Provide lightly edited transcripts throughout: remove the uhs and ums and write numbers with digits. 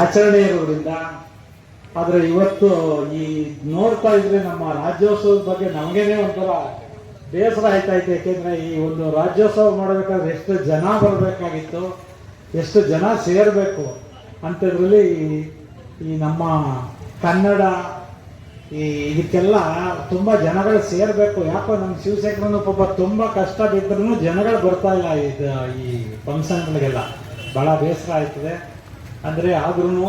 ಆಚರಣೆ ಇರೋದ್ರಿಂದ. ಆದರೆ ಇವತ್ತು ಈ ನೋಡ್ತಾ ಇದ್ರೆ ನಮ್ಮ ರಾಜ್ಯೋತ್ಸವದ ಬಗ್ಗೆ ನಮಗೇನೆ ಒಂಥರ ಬೇಸರ ಆಯ್ತಾಯ್ತು. ಯಾಕೆಂದ್ರೆ ಈ ಒಂದು ರಾಜ್ಯೋತ್ಸವ ಮಾಡಬೇಕಾದ್ರೆ ಎಷ್ಟು ಜನ ಬರಬೇಕಾಗಿತ್ತು, ಎಷ್ಟು ಜನ ಸೇರಬೇಕು ಅಂಥದ್ರಲ್ಲಿ ಈ ನಮ್ಮ ಕನ್ನಡ ಇದಕ್ಕೆಲ್ಲ ತುಂಬ ಜನಗಳು ಸೇರಬೇಕು. ಯಾಕೋ ನಮ್ಮ ಶಿವಶೇಖರನು ಪಾಪ ತುಂಬ ಕಷ್ಟ ಬಿದ್ದರೂ ಜನಗಳು ಬರ್ತಾ ಇಲ್ಲ ಈ ಫಂಕ್ಷನ್ಗಳಿಗೆಲ್ಲ. ಭಾಳ ಬೇಸರ ಆಯ್ತದೆ. ಅಂದರೆ ಆದ್ರೂ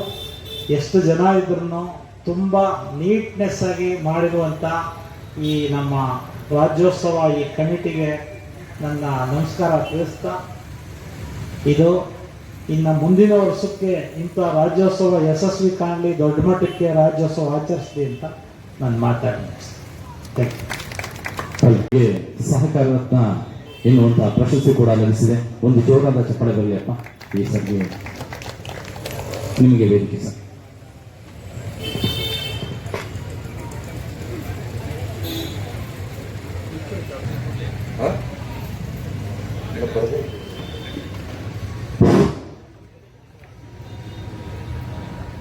ಎಷ್ಟು ಜನ ಇದ್ರೂ ತುಂಬ ನೀಟ್ನೆಸ್ ಆಗಿ ಮಾಡಿರುವಂಥ ಈ ನಮ್ಮ ರಾಜ್ಯೋತ್ಸವ ಈ ಕಮಿಟಿಗೆ ನನ್ನ ನಮಸ್ಕಾರ ತಿಳಿಸ್ತಾ, ಇದು ಇನ್ನು ಮುಂದಿನ ವರ್ಷಕ್ಕೆ ಇಂಥ ರಾಜ್ಯೋತ್ಸವ ಯಶಸ್ವಿ ಕಾಣಲಿ, ದೊಡ್ಡ ಮಟ್ಟಕ್ಕೆ ರಾಜ್ಯೋತ್ಸವ ಆಚರಿಸಲಿ ಅಂತ ನಾನು ಮಾತಾಡ್ತೀನಿ. ಸಹಕಾರ ರತ್ನ ಎನ್ನುವಂಥ ಪ್ರಶಸ್ತಿ ಕೂಡ ಲಭಿಸಿದೆ. ಒಂದು ಜೋರಾದ ಚಪ್ಪಳೆ ಬರಲಿ ಅಪ್ಪ. ಈ ಸರ್ಗೆ ನಿಮಗೆ ವೇದಿಕೆ ಸರ್.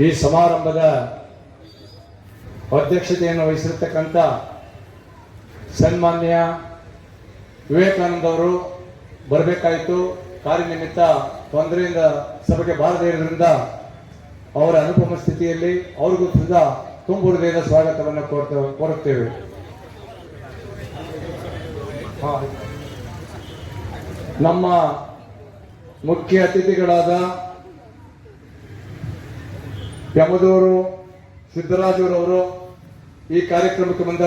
ಈ ಸಮಾರಂಭದ ಅಧ್ಯಕ್ಷತೆಯನ್ನು ವಹಿಸಿರ್ತಕ್ಕಂಥ ಸನ್ಮಾನ್ಯ ವಿವೇಕಾನಂದ ಅವರು ಬರಬೇಕಾಯಿತು. ಕಾರ್ಯನಿಮಿತ್ತ ತೊಂದರೆಯಿಂದ ಸಭೆಗೆ ಬಾರದೇ ಇರೋದ್ರಿಂದ ಅವರ ಅನುಪಮ ಸ್ಥಿತಿಯಲ್ಲಿ ಅವ್ರಿಗೂ ಸಹ ತುಂಬು ಹೃದಯದ ಸ್ವಾಗತವನ್ನು ಕೋರುತ್ತೇವೆ. ನಮ್ಮ ಮುಖ್ಯ ಅತಿಥಿಗಳಾದ ಯಮದೂರು ಸಿದ್ದರಾಜುರವರು ಈ ಕಾರ್ಯಕ್ರಮಕ್ಕೆ ಬಂದ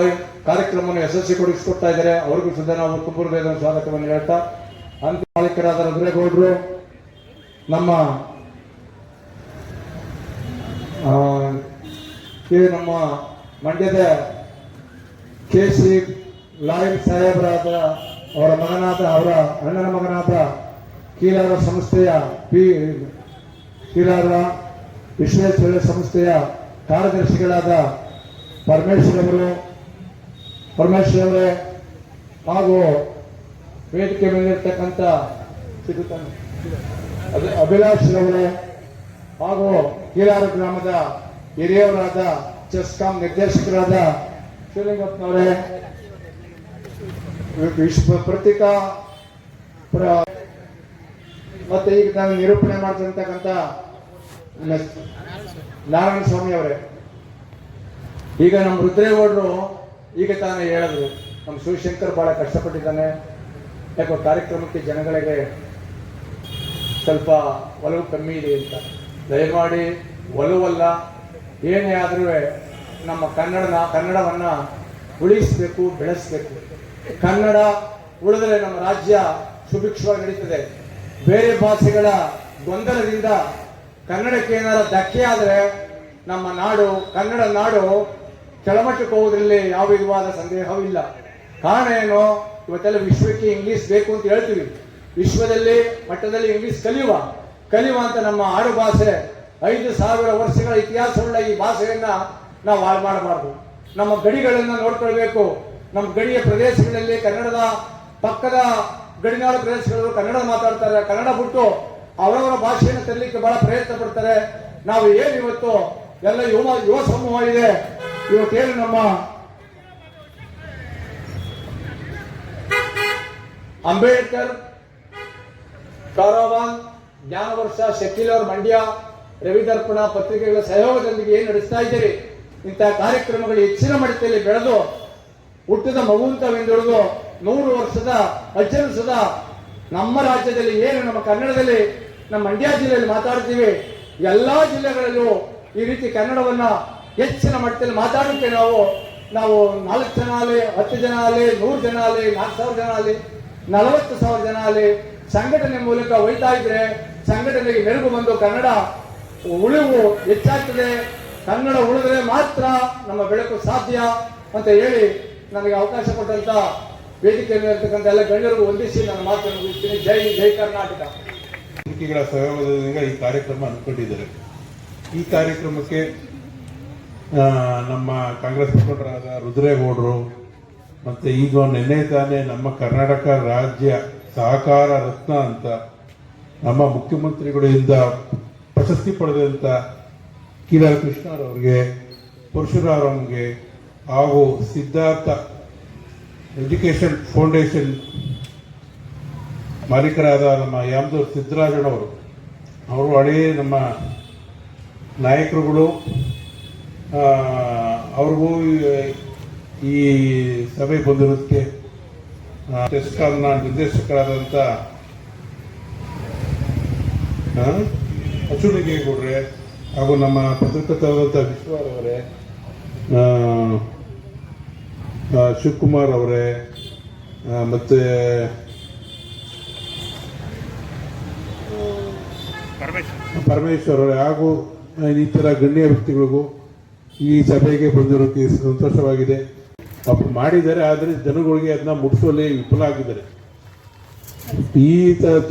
ಕಾರ್ಯಕ್ರಮವನ್ನು ಯಶಸ್ವಿಗೊಳಿಸಿಕೊಡ್ತಾ ಇದ್ದಾರೆ. ಅವ್ರಿಗೂ ಸಹ ನಾವು ತುಂಬು ಹೃದಯದ ಸ್ವಾಗತವನ್ನು ಹೇಳ್ತಾ, ಅಂತ ಮಾಲೀಕರಾದ ರುದ್ರೇಗೌಡರು, ನಮ್ಮ ನಮ್ಮ ಮಂಡ್ಯದ KC ಲಾಯರ್ ಸಾಹೇಬರಾದ ಅವರ ಅಣ್ಣನ ಮಗನಾದ ಕೀಲಾರ ಸಂಸ್ಥೆಯ ಕೀಲಾರ ವಿಶ್ವೇಶ್ವರ ಸಂಸ್ಥೆಯ ಕಾರ್ಯದರ್ಶಿಗಳಾದ ಪರಮೇಶ್ವರ್ ಅವರೇ ಹಾಗೂ ವೇದಿಕೆ ಮೇಲಿರ್ತಕ್ಕಂಥ ಅಭಿಲಾಷ್ ಅವರೇ ಹಾಗೂ ಕೀಲಾರ ಗ್ರಾಮದ ಹಿರಿಯವರಾದ ಚೆಸ್ಕಾಂ ನಿರ್ದೇಶಕರಾದ ಶ್ರೀಲಿಂಗಪ್ಪನವರೇ, ಪತ್ರಿಕಾ ಮತ್ತೆ ಈಗ ನಾನು ನಿರೂಪಣೆ ಮಾಡ್ತಿರ್ತಕ್ಕಂಥ ನಾರಾಯಣ ಸ್ವಾಮಿ ಅವರೇ, ಈಗ ನಮ್ಮ ರುದ್ರೇಗೌಡರು ಈಗ ತಾನೇ ಹೇಳಿದ್ರು, ನಮ್ಮ ಶಿವಶಂಕರ್ ಬಹಳ ಕಷ್ಟಪಟ್ಟಿದ್ದಾನೆ, ಯಾಕೋ ಕಾರ್ಯಕ್ರಮಕ್ಕೆ ಜನಗಳಿಗೆ ಸ್ವಲ್ಪ ಒಲವು ಕಮ್ಮಿ ಇದೆ ಅಂತ. ದಯಮಾಡಿ ಒಲವಲ್ಲ, ಏನೇ ಆದ್ರೂ ನಮ್ಮ ಕನ್ನಡವನ್ನ ಉಳಿಸಬೇಕು, ಬೆಳೆಸಬೇಕು. ಕನ್ನಡ ಉಳಿದ್ರೆ ನಮ್ಮ ರಾಜ್ಯ ಸುಭಿಕ್ಷವಾಗಿ ನಡೀತದೆ. ಬೇರೆ ಭಾಷೆಗಳ ಗೊಂದಲದಿಂದ ಕನ್ನಡಕ್ಕೆ ಏನಾರ ಧಕ್ಕೆ ಆದರೆ ನಮ್ಮ ನಾಡು, ಕನ್ನಡ ನಾಡು ಕೆಳಮಟ್ಟಕ್ಕೆ ಹೋಗೋದ್ರಲ್ಲಿ ಯಾವ ವಿಧವಾದ ಸಂದೇಹವೂ ಇಲ್ಲ. ಕಾರಣ ಏನು, ಇವತ್ತೆಲ್ಲ ವಿಶ್ವಕ್ಕೆ ಇಂಗ್ಲಿಷ್ ಬೇಕು ಅಂತ ಹೇಳ್ತೀವಿ. ವಿಶ್ವದಲ್ಲಿ ಮಟ್ಟದಲ್ಲಿ ಇಂಗ್ಲಿಷ್ ಕಲಿಯುವ ಅಂತ ನಮ್ಮ ಆಡು ಭಾಷೆ 5,000 ವರ್ಷಗಳ ಇತಿಹಾಸವುಳ್ಳ ಈ ಭಾಷೆಯನ್ನ ನಾವು ಹಾಳು ಮಾಡಬಾರ್ದು. ನಮ್ಮ ಗಡಿಗಳನ್ನ ನೋಡ್ಕೊಳ್ಬೇಕು. ನಮ್ಮ ಗಡಿಯ ಪ್ರದೇಶಗಳಲ್ಲಿ ಕನ್ನಡದ ಪಕ್ಕದ ಗಡಿನಾಡು ಪ್ರದೇಶಗಳು ಕನ್ನಡ ಮಾತಾಡ್ತಾರೆ. ಕನ್ನಡ ಬಿಟ್ಟು ಅವರವರ ಭಾಷೆಯನ್ನು ತರಲಿಕ್ಕೆ ಬಹಳ ಪ್ರಯತ್ನ ಪಡ್ತಾರೆ. ನಾವು ಏನು ಇವತ್ತು ಎಲ್ಲ ಯುವ ಸಮೂಹ ಇದೆ, ಇವತ್ತೇನು ನಮ್ಮ ಅಂಬೇಡ್ಕರ್, ಕಾರವಾನ್, ಜ್ಞಾನವರ್ಷ, ಶಕೀಲ್ ಅವರ ಮಂಡ್ಯ, ರವಿದರ್ಪಣ ಪತ್ರಿಕೆಗಳ ಸಹಯೋಗದೊಂದಿಗೆ ಏನು ನಡೆಸ್ತಾ ಇದ್ದೀರಿ, ಇಂತಹ ಕಾರ್ಯಕ್ರಮಗಳು ಹೆಚ್ಚಿನ ಮಟ್ಟದಲ್ಲಿ ಬೆಳೆದು ಹುಟ್ಟಿದ ಮಗುವಂತವೆಂದು 100 ವರ್ಷದ ಅಜ್ಜನಿಸದ ನಮ್ಮ ರಾಜ್ಯದಲ್ಲಿ ಏನು ನಮ್ಮ ಕನ್ನಡದಲ್ಲಿ ನಮ್ಮ ಮಂಡ್ಯ ಜಿಲ್ಲೆಯಲ್ಲಿ ಮಾತಾಡ್ತೀವಿ, ಎಲ್ಲಾ ಜಿಲ್ಲೆಗಳಲ್ಲೂ ಈ ರೀತಿ ಕನ್ನಡವನ್ನ ಹೆಚ್ಚಿನ ಮಟ್ಟದಲ್ಲಿ ಮಾತಾಡೋಕೆ ನಾವು 4 ಜನ ಆಗಲಿ, 10 ಜನ ಆಗಲಿ, 100 ಜನ ಆಗಲಿ, 4,000 ಜನ ಆಗಲಿ, 40,000 ಜನ ಆಗಲಿ ಸಂಘಟನೆ ಮೂಲಕ ಹೋಯ್ತಾ ಇದ್ರೆ ಸಂಘಟನೆಗೆ ಮೆರುಗು ಬಂದು ಕನ್ನಡ ಉಳಿವು ಹೆಚ್ಚಾಗ್ತದೆ. ಕನ್ನಡ ಉಳಿದ್ರೆ ಮಾತ್ರ ನಮ್ಮ ಬೆಳಕು ಸಾಧ್ಯ ಅಂತ ಹೇಳಿ ನನಗೆ ಅವಕಾಶ ಕೊಟ್ಟಂತ ವೇದಿಕೆ ಮೇಲಿರ್ತಕ್ಕಂಥ ಎಲ್ಲ ಗಣ್ಯರಿಗೂ ವಂದಿಸಿ ನನ್ನ ಮಾತನ್ನು ಮುಗಿಸ್ತೀನಿ. ಜೈ ಕರ್ನಾಟಕ. ಗಳ ಸಹಯೋಗದಿಂದ ಈ ಕಾರ್ಯಕ್ರಮ ಹಮ್ಮಿಕೊಂಡಿದ್ದಾರೆ. ಈ ಕಾರ್ಯಕ್ರಮಕ್ಕೆ ನಮ್ಮ ಕಾಂಗ್ರೆಸ್ ಮುಖಂಡರಾದ ರುದ್ರೇಗೌಡರು ಮತ್ತೆ ಈಗ ನಿನ್ನೆ ತಾನೇ ನಮ್ಮ ಕರ್ನಾಟಕ ರಾಜ್ಯ ಸಹಕಾರ ರತ್ನ ಅಂತ ನಮ್ಮ ಮುಖ್ಯಮಂತ್ರಿಗಳಿಂದ ಪ್ರಶಸ್ತಿ ಪಡೆದಂತ ಕಿಲಾರ ಕೃಷ್ಣರವ್ರಿಗೆ, ಪರಶುರಾಮಂಗೆ ಹಾಗೂ ಸಿದ್ಧಾರ್ಥ ಎಜುಕೇಷನ್ ಫೌಂಡೇಶನ್ ಮಾಲೀಕರಾದ ನಮ್ಮ ಯಾಮದೂರು ಸಿದ್ದರಾಜಣ್ಣವರು, ಅವರು ಹಳೆಯ ನಮ್ಮ ನಾಯಕರುಗಳು. ಅವ್ರಿಗೂ ಈ ಸಭೆ ಬಂದಿರೋದಕ್ಕೆ ಟೆಸ್ಕಾಮ್ನ ನಿರ್ದೇಶಕರಾದಂಥ ಅಚುಣಿಗೇಗೌಡ್ರೆ ಹಾಗೂ ನಮ್ಮ ಪತ್ರಕರ್ತರಾದಂಥ ವಿಶ್ವರವರೇ, ಶಿವಕುಮಾರ್ ಅವರೇ, ಮತ್ತು ಪರಮೇಶ್ವರ್ ಅವರೇ ಹಾಗೂ ಇನ್ನಿತರ ಗಣ್ಯ ವ್ಯಕ್ತಿಗಳಿಗೂ ಈ ಸಭೆಗೆ ಬಂದಿರೋಕ್ಕೆ ಸಂತೋಷವಾಗಿದೆ. ಅವ್ರು ಮಾಡಿದ್ದಾರೆ, ಆದರೆ ಜನಗಳಿಗೆ ಅದನ್ನ ಮುಟ್ಟಿಸುವಲ್ಲಿ ವಿಫಲ ಆಗಿದ್ದಾರೆ. ಈ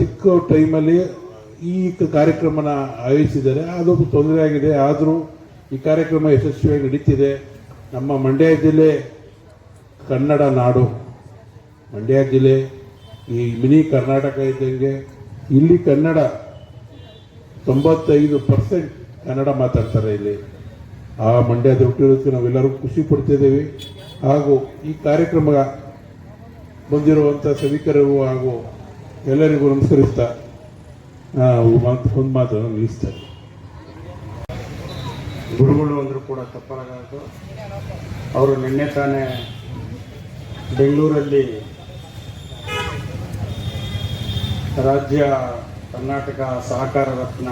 ಚಿಕ್ಕ ಟೈಮಲ್ಲಿ ಈ ಕಾರ್ಯಕ್ರಮನ ಆಯೋಜಿಸಿದ್ದಾರೆ, ಅದು ತೊಂದರೆ ಆಗಿದೆ. ಆದರೂ ಈ ಕಾರ್ಯಕ್ರಮ ಯಶಸ್ವಿಯಾಗಿ ನಡೀತಿದೆ. ನಮ್ಮ ಮಂಡ್ಯ ಜಿಲ್ಲೆ ಕನ್ನಡ ನಾಡು, ಮಂಡ್ಯ ಜಿಲ್ಲೆ ಈ ಮಿನಿ ಕರ್ನಾಟಕ ಇದ್ದಂಗೆ. ಇಲ್ಲಿ ಕನ್ನಡ 95% ಕನ್ನಡ ಮಾತಾಡ್ತಾರೆ ಇಲ್ಲಿ. ಆ ಮಂಡ್ಯದ ಹುಟ್ಟಿರೋದಕ್ಕೆ ನಾವೆಲ್ಲರೂ ಖುಷಿ ಪಡ್ತಿದ್ದೇವೆ. ಹಾಗೂ ಈ ಕಾರ್ಯಕ್ರಮ ಬಂದಿರುವಂಥ ಸಭಿಕರಿಗೂ ಹಾಗೂ ಎಲ್ಲರಿಗೂ ನಮಸ್ಕರಿಸ್ತಾ ಒಂದು ಮಾತನ್ನು ನಿಲ್ಲಿಸ್ತಾರೆ. ಗುರುಗಳು ಅಂದರೂ ಕೂಡ ತಪ್ಪಾಗದು. ಅವರು ನಿನ್ನೆ ತಾನೇ ಬೆಂಗಳೂರಲ್ಲಿ ರಾಜ್ಯ ಕರ್ನಾಟಕ ಸಹಕಾರ ರತ್ನ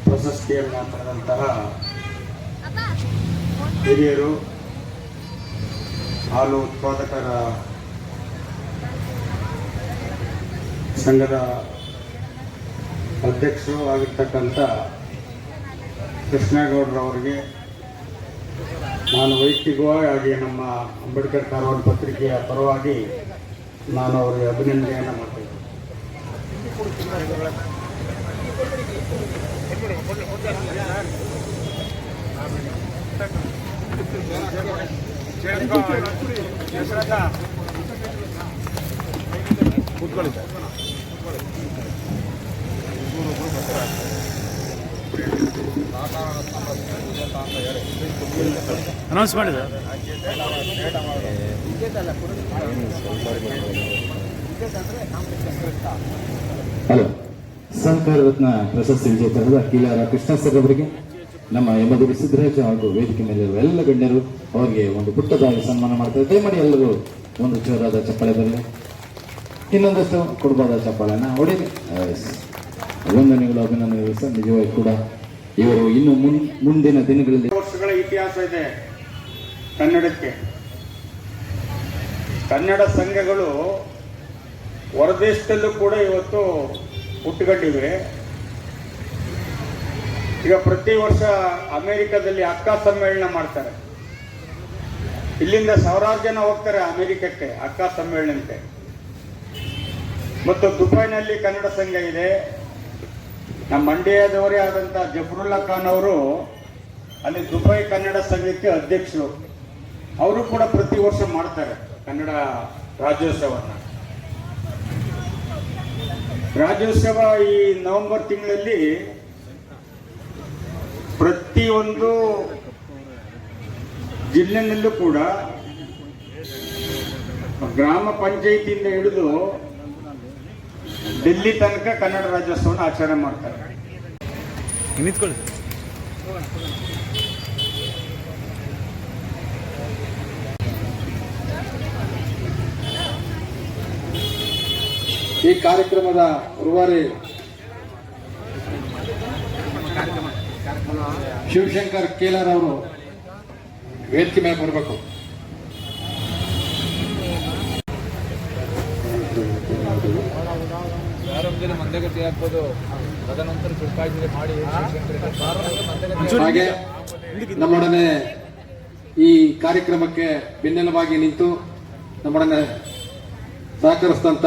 ಪ್ರಶಸ್ತಿಯನ್ನು ಪಡೆದಂತಹ ಹಿರಿಯರು, ಹಾಲು ಉತ್ಪಾದಕರ ಸಂಘದ ಅಧ್ಯಕ್ಷರು ಆಗಿರ್ತಕ್ಕಂಥ ಕೃಷ್ಣೇಗೌಡರವರಿಗೆ ನಾನು ವೈಯಕ್ತಿಕವಾಗಿ ನಮ್ಮ ಅಂಬೇಡ್ಕರ್ ಕಾರವಾರ ಪತ್ರಿಕೆಯ ಪರವಾಗಿ ನಾನು ಅವರಿಗೆ ಅಭಿನಂದನೆಯನ್ನು ಮಾಡ್ತೇನೆ. ಅನೌನ್ಸ್ ಮಾಡಿದ ಹಲೋ. ಸಹಕಾರ ರತ್ನ ಪ್ರಶಸ್ತಿ ವಿಜೇತರಾದ ಕಿಲಾರ ಕೃಷ್ಣ ಸರ್ ಅವರಿಗೆ ನಮ್ಮ ಯಮದೂರು ಸಿದ್ದರಾಜ ಹಾಗೂ ವೇದಿಕೆ ಮೇಲಿರುವ ಎಲ್ಲ ಗಣ್ಯರು ಅವರಿಗೆ ಒಂದು ಪುಟ್ಟದಾಗಿ ಸನ್ಮಾನ ಮಾಡ್ತಾರೆ. ದಯಮಾಡಿ ಎಲ್ಲರೂ ಒಂದು ಜೋರಾದ ಚಪ್ಪಾಳೆ ಬರಲಿ, ಇನ್ನೊಂದಷ್ಟು ಕೊಡಬಾದ ಚಪ್ಪಾಳೆನ ಹೊಡೆಯಲಿ. ವಂದನೆಗಳು, ಅಭಿನಂದನೆಗಳು ಸರ್. ನಿಜವಾಗಿ ಕೂಡ ಇವರು ಇನ್ನು ಮುಂದಿನ ದಿನಗಳಲ್ಲಿ ವರ್ಷಗಳ ಇತಿಹಾಸ ಇದೆ ಕನ್ನಡಕ್ಕೆ. ಕನ್ನಡ ಸಂಘಗಳು ಹೊರದೇಶದಲ್ಲೂ ಕೂಡ ಇವತ್ತು ಹುಟ್ಟುಕೊಂಡಿವೆ. ಈಗ ಪ್ರತಿ ವರ್ಷ ಅಮೆರಿಕದಲ್ಲಿ ಅಕ್ಕ ಸಮ್ಮೇಳನ ಮಾಡ್ತಾರೆ. ಇಲ್ಲಿಂದ ಸಾವಿರಾರು ಜನ ಹೋಗ್ತಾರೆ ಅಮೆರಿಕಕ್ಕೆ ಅಕ್ಕ ಸಮ್ಮೇಳನಕ್ಕೆ. ಮತ್ತು ದುಬೈನಲ್ಲಿ ಕನ್ನಡ ಸಂಘ ಇದೆ. ನಮ್ಮ ಮಂಡ್ಯದವರೇ ಆದಂಥ ಜಫರುಲ್ಲಾ ಖಾನ್ ಅವರು ಅಲ್ಲಿ ದುಬೈ ಕನ್ನಡ ಸಂಘಕ್ಕೆ ಅಧ್ಯಕ್ಷರು. ಅವರು ಕೂಡ ಪ್ರತಿ ವರ್ಷ ಮಾಡ್ತಾರೆ ಕನ್ನಡ ರಾಜ್ಯೋತ್ಸವವನ್ನು. ರಾಜ್ಯೋತ್ಸವ ಈ ನವೆಂಬರ್ ತಿಂಗಳಲ್ಲಿ ಪ್ರತಿಯೊಂದು ಜಿಲ್ಲೆನಲ್ಲೂ ಕೂಡ ಗ್ರಾಮ ಪಂಚಾಯಿತಿಯಿಂದ ಹಿಡಿದು ಡೆಲ್ಲಿ ತನಕ ಕನ್ನಡ ರಾಜ್ಯೋತ್ಸವವನ್ನು ಆಚರಣೆ ಮಾಡ್ತಾರೆ. ನಿಂತ್ಕೊಳ್ಳಿ. ಈ ಕಾರ್ಯಕ್ರಮದ ರೂವಾರಿ ಶಿವಶಂಕರ್ ಕೇಲರ್ ಅವರು ವೇದಿಕೆ ಮೇಲೆ ಬರಬೇಕು. ಹಾಗೆ ನಮ್ಮೊಡನೆ ಈ ಕಾರ್ಯಕ್ರಮಕ್ಕೆ ಬೆನ್ನೆಲುಬಾಗಿ ನಿಂತು ನಮ್ಮೊಡನೆ ಸಹಕರಿಸಿದಂತ